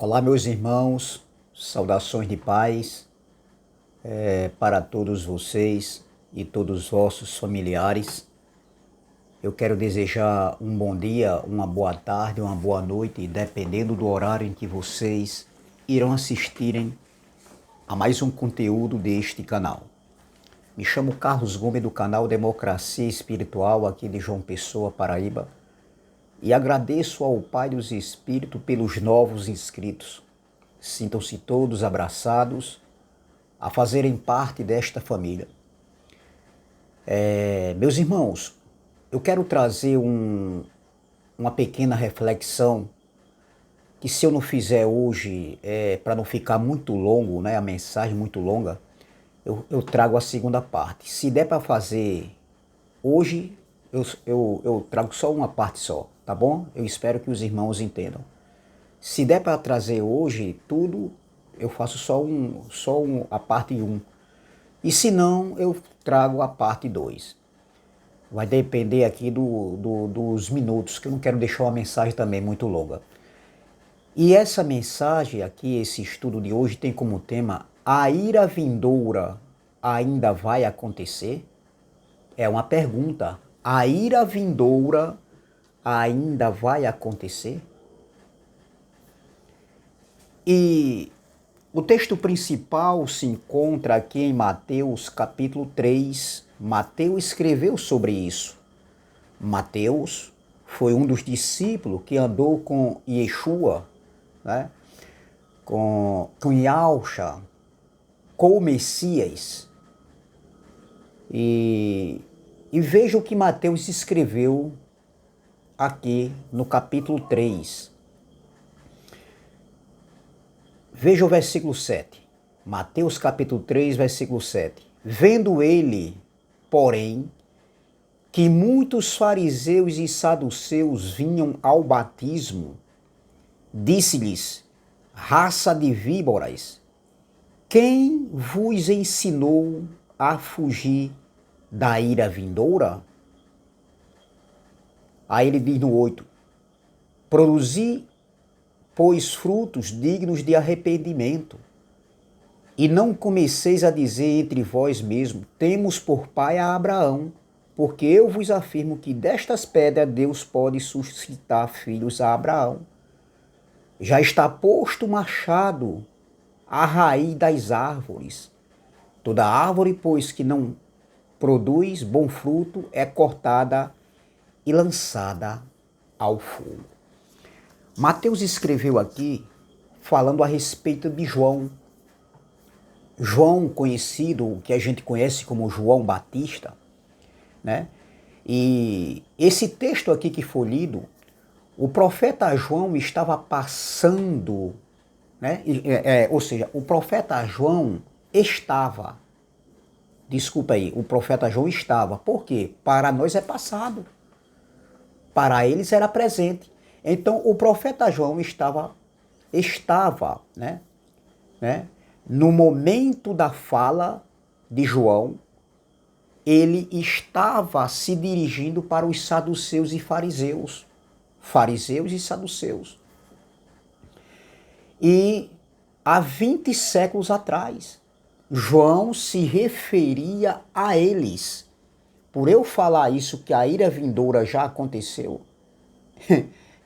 Olá, meus irmãos, saudações de paz para todos vocês e todos os vossos familiares. Eu quero desejar um bom dia, uma boa tarde, uma boa noite, dependendo do horário em que vocês irão assistirem a mais um conteúdo deste canal. Me chamo Carlos Gomes do canal Democracia Espiritual aqui de João Pessoa, Paraíba, e agradeço ao Pai dos Espíritos pelos novos inscritos. Sintam-se todos abraçados a fazerem parte desta família. Meus irmãos, eu quero trazer uma pequena reflexão que, se eu não fizer hoje, para não ficar muito longo, né, a mensagem muito longa, eu trago a segunda parte. Se der para fazer hoje, eu trago só uma parte só, tá bom? Eu espero que os irmãos entendam. Se der para trazer hoje tudo, eu faço a parte 1. E se não, eu trago a parte 2. Vai depender aqui dos minutos, que eu não quero deixar uma mensagem também muito longa. E essa mensagem aqui, esse estudo de hoje, tem como tema: a ira vindoura ainda vai acontecer? É uma pergunta. A ira vindoura ainda vai acontecer? E o texto principal se encontra aqui em Mateus capítulo 3. Mateus escreveu sobre isso. Mateus foi um dos discípulos que andou com Yeshua, né? com Yahusha, com o Messias. E veja o que Mateus escreveu aqui no capítulo 3. Veja o versículo 7. Mateus capítulo 3, versículo 7. Vendo ele, porém, que muitos fariseus e saduceus vinham ao batismo, disse-lhes: raça de víboras, quem vos ensinou a fugir da ira vindoura? Aí ele diz no 8: produzi, pois, frutos dignos de arrependimento, e não comeceis a dizer entre vós mesmos: temos por pai a Abraão, porque eu vos afirmo que destas pedras Deus pode suscitar filhos a Abraão. Já está posto o machado à raiz das árvores. Toda árvore, pois, que não produz bom fruto é cortada e lançada ao fogo. Mateus escreveu aqui falando a respeito de João. João, conhecido, que a gente conhece como João Batista, né? E esse texto aqui que foi lido, o profeta João estava passando, né? Ou seja, o profeta João estava, desculpa aí, o profeta João estava, por quê? Para nós é passado, para eles era presente. Então o profeta João estava, né, no momento da fala de João, ele estava se dirigindo para os saduceus e fariseus. Fariseus e saduceus. E há 20 séculos atrás, João se referia a eles. Por eu falar isso, que a ira vindoura já aconteceu,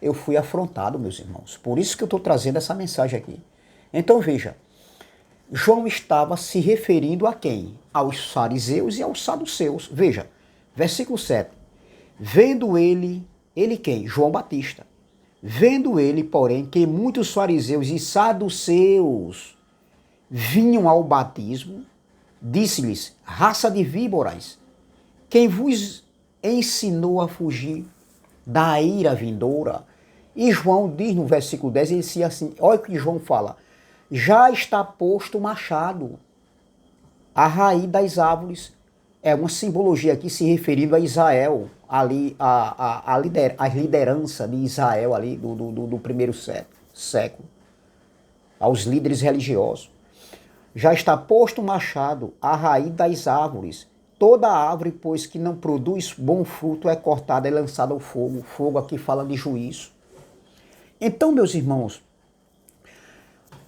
eu fui afrontado, meus irmãos. Por isso que eu estou trazendo essa mensagem aqui. Então veja, João estava se referindo a quem? Aos fariseus e aos saduceus. Veja, versículo 7. Vendo ele quem? João Batista. Vendo ele, porém, que muitos fariseus e saduceus vinham ao batismo, disse-lhes: raça de víboras, quem vos ensinou a fugir da ira vindoura? E João diz no versículo 10, ele diz assim, olha o que João fala: já está posto o machado à raiz das árvores. É uma simbologia aqui se referindo a Israel, ali a liderança de Israel ali do primeiro século, aos líderes religiosos. Já está posto o machado à raiz das árvores. Toda árvore, pois, que não produz bom fruto é cortada e lançada ao fogo. Fogo aqui fala de juízo. Então, meus irmãos,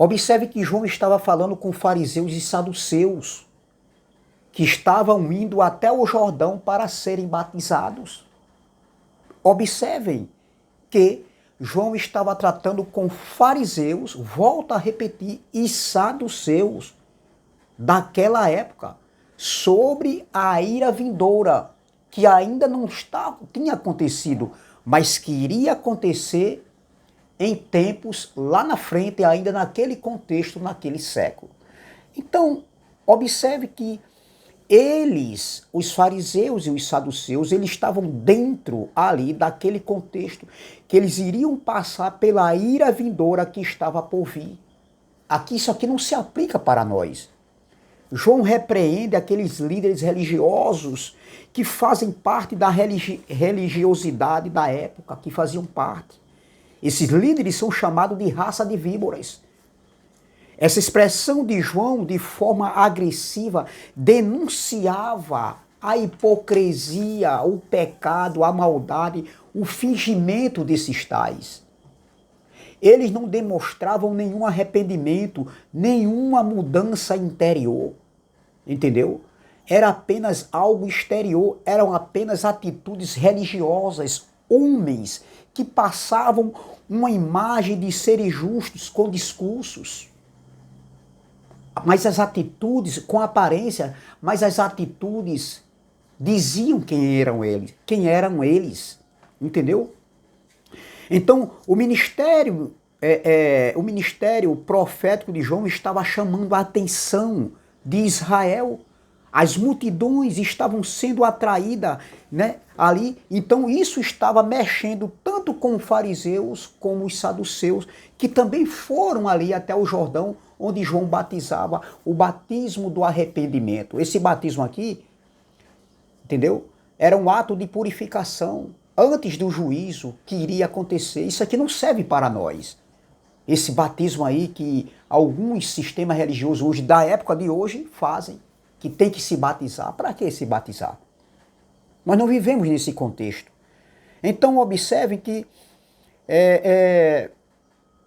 Observe que João estava falando com fariseus e saduceus, que estavam indo até o Jordão para serem batizados. Observem que João estava tratando com fariseus, volta a repetir, e saduceus daquela época, sobre a ira vindoura, que ainda não tinha acontecido, mas que iria acontecer em tempos lá na frente, ainda naquele contexto, naquele século. Então, observe que eles, os fariseus e os saduceus, eles estavam dentro ali daquele contexto, que eles iriam passar pela ira vindoura que estava por vir. Aqui, isso aqui não se aplica para nós. João repreende aqueles líderes religiosos que fazem parte da religiosidade da época, que faziam parte. Esses líderes são chamados de raça de víboras. Essa expressão de João, de forma agressiva, denunciava a hipocrisia, o pecado, a maldade, o fingimento desses tais. Eles não demonstravam nenhum arrependimento, nenhuma mudança interior. Entendeu? Era apenas algo exterior, eram apenas atitudes religiosas, homens que passavam uma imagem de serem justos com discursos. Mas as atitudes, com aparência, mas as atitudes diziam quem eram eles, entendeu? Então, o ministério profético de João estava chamando a atenção de Israel. As multidões estavam sendo atraídas, né, ali. Então isso estava mexendo tanto com os fariseus como os saduceus, que também foram ali até o Jordão, onde João batizava, o batismo do arrependimento. Esse batismo aqui, entendeu? Era um ato de purificação antes do juízo que iria acontecer. Isso aqui não serve para nós. Esse batismo aí que alguns sistemas religiosos hoje, da época de hoje, fazem, que tem que se batizar. Para que se batizar? Nós não vivemos nesse contexto. Então observem que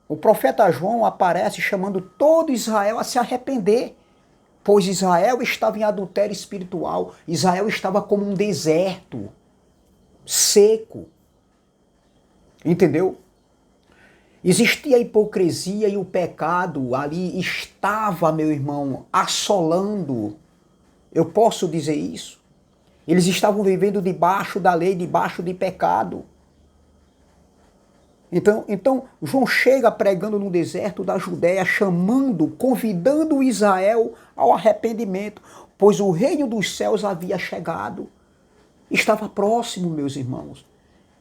o profeta João aparece chamando todo Israel a se arrepender, pois Israel estava em adultério espiritual, Israel estava como um deserto, seco, entendeu? Existia a hipocrisia e o pecado ali estava, meu irmão, assolando. Eu posso dizer isso? Eles estavam vivendo debaixo da lei, debaixo de pecado. Então João chega pregando no deserto da Judéia, chamando, convidando Israel ao arrependimento, pois o reino dos céus havia chegado. Estava próximo, meus irmãos.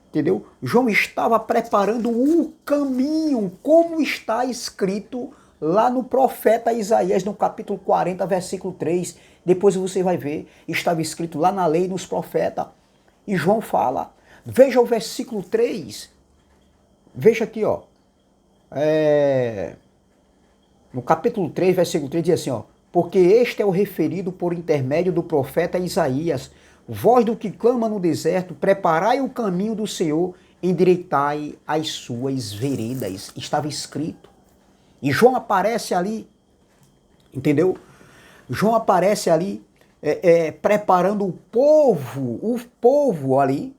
Entendeu? João estava preparando um caminho, como está escrito lá no profeta Isaías, no capítulo 40, versículo 3. Depois você vai ver, estava escrito lá na lei e nos profetas. E João fala, veja o versículo 3. Veja aqui, ó. No capítulo 3, versículo 3, diz assim, ó. Porque este é o referido por intermédio do profeta Isaías, voz do que clama no deserto, preparai o caminho do Senhor, endireitai as suas veredas. Estava escrito. E João aparece ali, entendeu? João aparece ali, preparando o povo ali,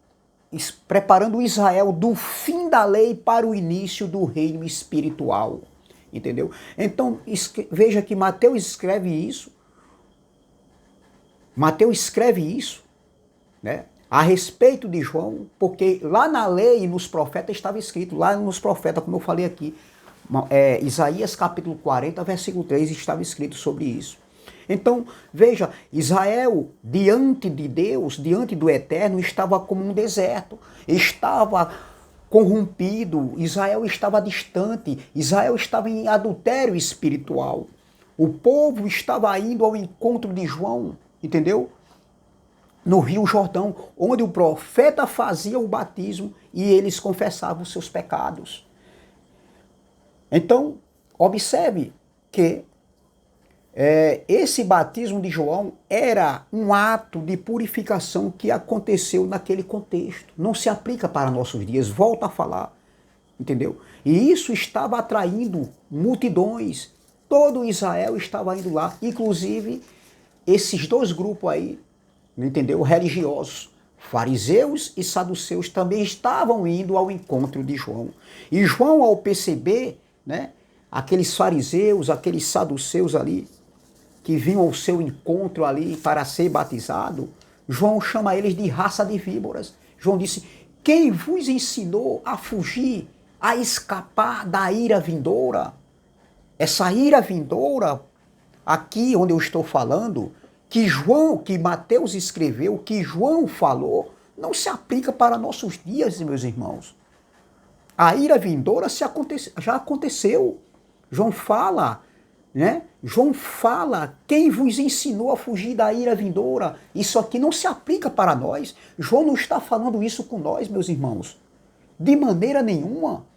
preparando Israel do fim da lei para o início do reino espiritual. Entendeu? Então, veja que Mateus escreve isso. Mateus escreve isso, né, a respeito de João, porque lá na lei e nos profetas estava escrito, lá nos profetas, como eu falei aqui, Isaías capítulo 40, versículo 3, estava escrito sobre isso. Então, veja, Israel, diante de Deus, diante do Eterno, estava como um deserto, estava corrompido, Israel estava distante, Israel estava em adultério espiritual. O povo estava indo ao encontro de João, entendeu? No Rio Jordão, onde o profeta fazia o batismo e eles confessavam os seus pecados. Então, observe que esse batismo de João era um ato de purificação que aconteceu naquele contexto. Não se aplica para nossos dias, volta a falar, entendeu? E isso estava atraindo multidões. Todo Israel estava indo lá, inclusive esses dois grupos aí, entendeu? Religiosos, fariseus e saduceus, também estavam indo ao encontro de João. E João, ao perceber, né, aqueles fariseus, aqueles saduceus ali, que vinham ao seu encontro ali para ser batizado, João chama eles de raça de víboras. João disse: quem vos ensinou a fugir, a escapar da ira vindoura? Essa ira vindoura, aqui onde eu estou falando, que Mateus escreveu, que João falou, não se aplica para nossos dias, meus irmãos. A ira vindoura já aconteceu. João fala, né? João fala, quem vos ensinou a fugir da ira vindoura? Isso aqui não se aplica para nós. João não está falando isso com nós, meus irmãos. De maneira nenhuma.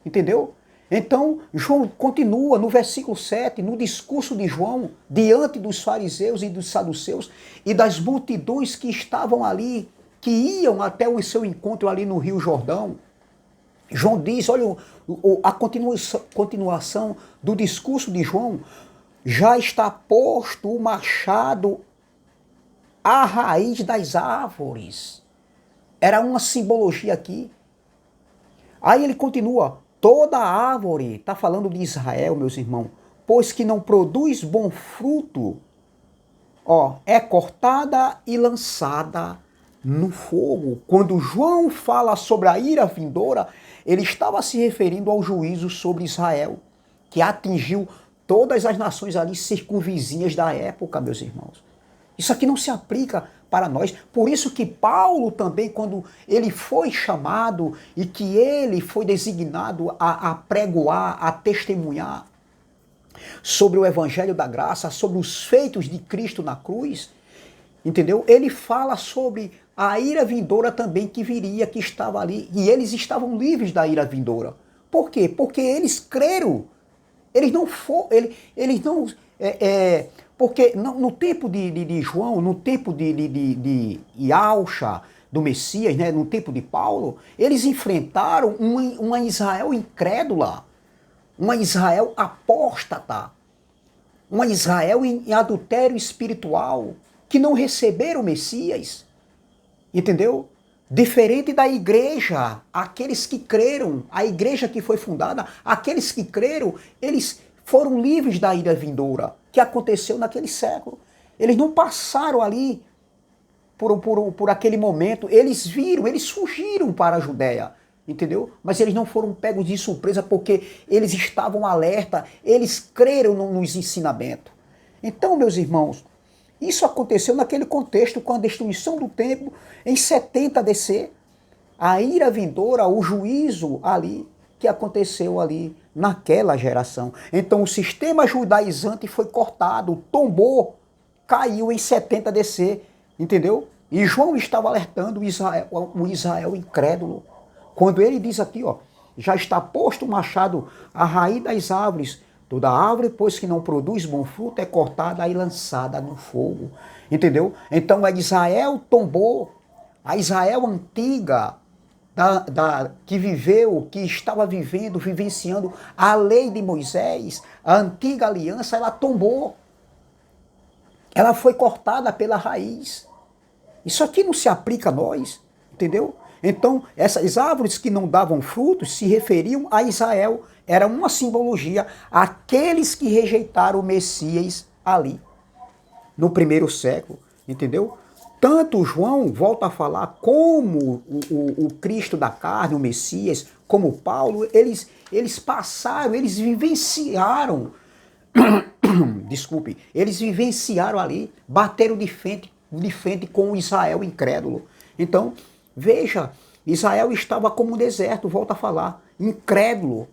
Entendeu? Então, João continua no versículo 7, no discurso de João, diante dos fariseus e dos saduceus e das multidões que estavam ali, que iam até o seu encontro ali no Rio Jordão. João diz, olha a continuação do discurso de João: já está posto o machado à raiz das árvores. Era uma simbologia aqui. Aí ele continua: toda árvore, está falando de Israel, meus irmãos, pois que não produz bom fruto, é cortada e lançada no fogo. Quando João fala sobre a ira vindoura, ele estava se referindo ao juízo sobre Israel, que atingiu todas as nações ali circunvizinhas da época, meus irmãos. Isso aqui não se aplica para nós. Por isso que Paulo também, quando ele foi chamado e que ele foi designado a pregoar, a testemunhar sobre o evangelho da graça, sobre os feitos de Cristo na cruz, entendeu? Ele fala sobre a ira vindoura também que viria, que estava ali, e eles estavam livres da ira vindoura. Por quê? Porque eles creram. Eles não foram, eles não... porque no tempo de João, no tempo de Yahshua, do Messias, né, no tempo de Paulo, eles enfrentaram uma Israel incrédula, uma Israel apóstata, uma Israel em adultério espiritual, que não receberam o Messias, entendeu? Diferente da igreja, aqueles que creram, a igreja que foi fundada, aqueles que creram, eles foram livres da ira vindoura, que aconteceu naquele século. Eles não passaram ali por aquele momento, eles viram, eles fugiram para a Judéia, entendeu? Mas eles não foram pegos de surpresa porque eles estavam alerta, eles creram nos ensinamentos. Então, meus irmãos, isso aconteceu naquele contexto com a destruição do templo em 70 DC. A ira vindoura, o juízo ali, que aconteceu ali naquela geração. Então o sistema judaizante foi cortado, tombou, caiu em 70 DC, entendeu? E João estava alertando o Israel incrédulo. Quando ele diz aqui, já está posto o machado à raiz das árvores. Toda árvore, pois que não produz bom fruto, é cortada e lançada no fogo. Entendeu? Então a Israel tombou, a Israel antiga, que viveu, que estava vivenciando a lei de Moisés, a antiga aliança, ela tombou. Ela foi cortada pela raiz. Isso aqui não se aplica a nós, entendeu? Então, essas árvores que não davam frutos se referiam a Israel. Era uma simbologia àqueles que rejeitaram o Messias ali, no primeiro século, entendeu? Tanto João volta a falar como o Cristo da carne, o Messias, como Paulo, eles passaram, eles vivenciaram, desculpe, eles vivenciaram ali, bateram de frente com o Israel incrédulo. Então, veja, Israel estava como um deserto, volta a falar, incrédulo.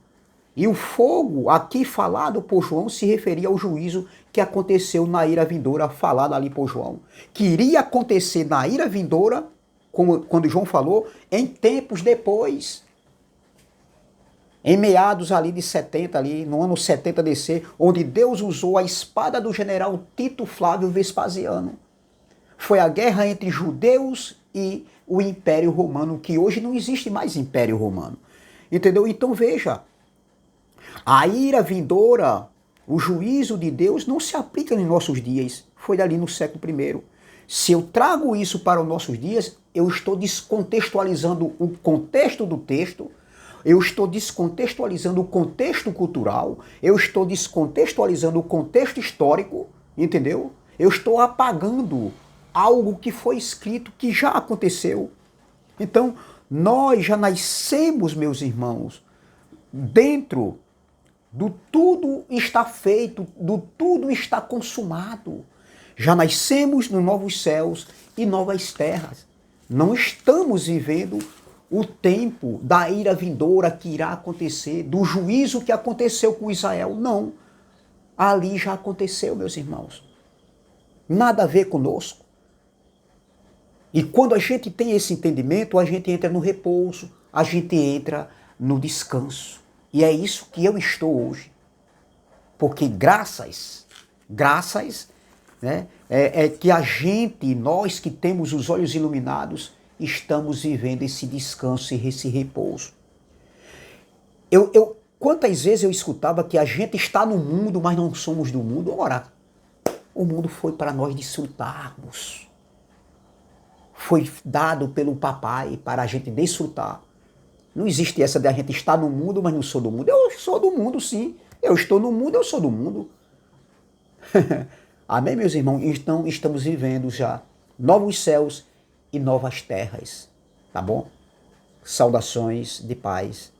E o fogo aqui falado por João se referia ao juízo que aconteceu na ira vindoura, falado ali por João. Que iria acontecer na ira vindoura, quando João falou, em tempos depois. Em meados ali de 70, ali, no ano 70 DC, onde Deus usou a espada do general Tito Flávio Vespasiano. Foi a guerra entre judeus e o Império Romano, que hoje não existe mais Império Romano. Entendeu? Então veja, A ira vindoura, o juízo de Deus não se aplica nos nossos dias. Foi ali no século I. Se eu trago isso para os nossos dias, eu estou descontextualizando o contexto do texto, eu estou descontextualizando o contexto cultural, eu estou descontextualizando o contexto histórico, entendeu? Eu estou apagando algo que foi escrito, que já aconteceu. Então, nós já nascemos, meus irmãos, dentro do tudo está feito, do tudo está consumado. Já nascemos nos novos céus e novas terras. Não estamos vivendo o tempo da ira vindoura que irá acontecer, do juízo que aconteceu com Israel. Não. Ali já aconteceu, meus irmãos. Nada a ver conosco. E quando a gente tem esse entendimento, a gente entra no repouso, a gente entra no descanso. E é isso que eu estou hoje. Porque graças, né, é que a gente, nós que temos os olhos iluminados, estamos vivendo esse descanso e esse repouso. Quantas vezes eu escutava que a gente está no mundo, mas não somos do mundo? Ora, o mundo foi para nós desfrutarmos. Foi dado pelo papai para a gente desfrutar. Não existe essa de a gente estar no mundo, mas não sou do mundo. Eu sou do mundo, sim. Eu estou no mundo, eu sou do mundo. Amém, meus irmãos? Então, estamos vivendo já novos céus e novas terras. Tá bom? Saudações de paz